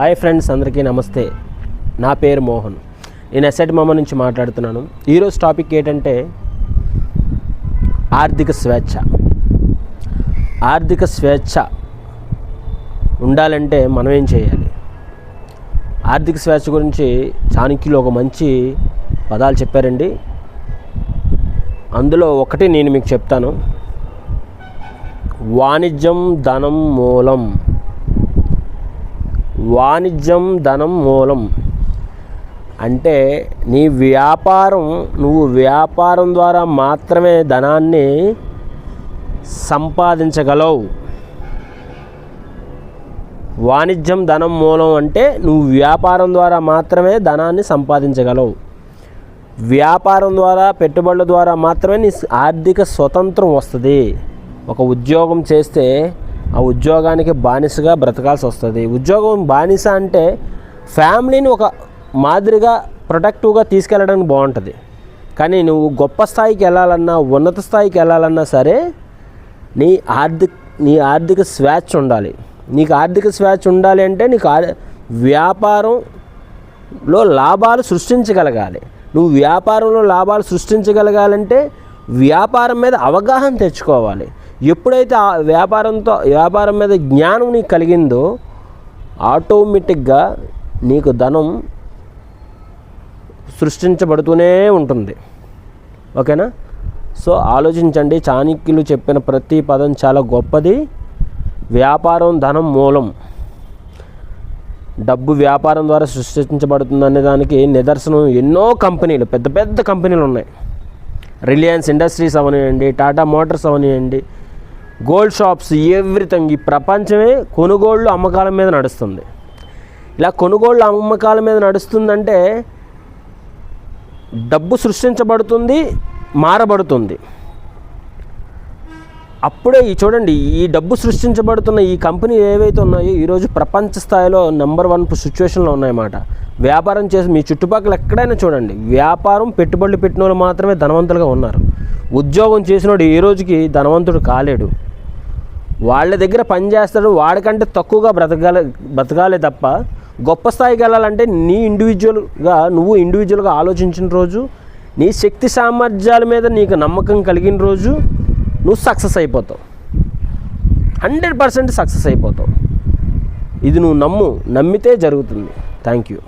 Hi friends, అందరికీ నమస్తే. నా పేరు మోహన్. నేను ఎస్ఎట్ మామ నుంచి మాట్లాడుతున్నాను. ఈరోజు టాపిక్ ఏంటంటే ఆర్థిక స్వేచ్ఛ. ఆర్థిక స్వేచ్ఛ ఉండాలంటే మనం ఏం చేయాలి? ఆర్థిక స్వేచ్ఛ గురించి చాణక్యులు ఒక మంచి పదాలు చెప్పారండి. అందులో ఒకటి నేను మీకు చెప్తాను. వాణిజ్యం ధనం మూలం. వాణిజ్యం ధనం మూలం అంటే నువ్వు వ్యాపారం ద్వారా మాత్రమే ధనాన్ని సంపాదించగలవు. వాణిజ్యం ధనం మూలం అంటే నువ్వు వ్యాపారం ద్వారా మాత్రమే ధనాన్ని సంపాదించగలవు. వ్యాపారం ద్వారా, పెట్టుబడుల ద్వారా మాత్రమే నీ ఆర్థిక స్వతంత్రం వస్తుంది. ఒక ఉద్యోగం చేస్తే ఆ ఉద్యోగానికి బానిసగా బ్రతకాల్సి వస్తుంది. ఉద్యోగం బానిస అంటే ఫ్యామిలీని ఒక మాదిరిగా ప్రొటెక్టివ్గా తీసుకెళ్ళడానికి బాగుంటుంది. కానీ నువ్వు గొప్ప స్థాయికి వెళ్ళాలన్నా, ఉన్నత స్థాయికి వెళ్ళాలన్నా సరే నీ ఆర్థిక స్వేచ్ఛ ఉండాలి. నీకు ఆర్థిక స్వేచ్ఛ ఉండాలి అంటే నీకు వ్యాపారంలో లాభాలు సృష్టించగలగాలి. నువ్వు వ్యాపారంలో లాభాలు సృష్టించగలగాలంటే వ్యాపారం మీద అవగాహన తెచ్చుకోవాలి. ఎప్పుడైతే ఆ వ్యాపారం మీద జ్ఞానం నీకు కలిగిందో ఆటోమేటిక్గా నీకు ధనం సృష్టించబడుతూనే ఉంటుంది. ఓకేనా? సో ఆలోచించండి. చాణక్యులు చెప్పిన ప్రతి పదం చాలా గొప్పది. వ్యాపారం ధనం మూలం. డబ్బు వ్యాపారం ద్వారా సృష్టించబడుతుంది అనే దానికి నిదర్శనం ఎన్నో కంపెనీలు, పెద్ద పెద్ద కంపెనీలు ఉన్నాయి. రిలయన్స్ ఇండస్ట్రీస్ అవనివ్వండి, టాటా మోటార్స్ అవనివ్వండి, గోల్డ్ షాప్స్, ఎవ్రీథింగ్. ఈ ప్రపంచమే కొనుగోళ్ళు అమ్మకాల మీద నడుస్తుంది. ఇలా కొనుగోళ్ళు అమ్మకాల మీద నడుస్తుందంటే డబ్బు సృష్టించబడుతుంది, మారబడుతుంది. అప్పుడే చూడండి, ఈ డబ్బు సృష్టించబడుతున్న ఈ కంపెనీలు ఏవైతే ఉన్నాయో ఈరోజు ప్రపంచ స్థాయిలో నెంబర్ 1 సిచ్యువేషన్లో ఉన్నాయన్నమాట. వ్యాపారం చేసి మీ చుట్టుపక్కల ఎక్కడైనా చూడండి, వ్యాపారం పెట్టుబడులు పెట్టిన వాళ్ళు మాత్రమే ధనవంతులుగా ఉన్నారు. ఉద్యోగం చేసినోడు ఏ రోజుకి ధనవంతుడు కాలేడు. వాళ్ళ దగ్గర పని చేస్తాడు, వాడికంటే తక్కువగా బ్రతకాలే తప్ప గొప్ప స్థాయికి వెళ్ళాలంటే నువ్వు ఇండివిజువల్గా ఆలోచించిన రోజు, నీ శక్తి సామర్థ్యాల మీద నీకు నమ్మకం కలిగిన రోజు నువ్వు సక్సెస్ అయిపోతావు. 100% సక్సెస్ అయిపోతావు. ఇది నువ్వు నమ్మితే జరుగుతుంది. Thank you.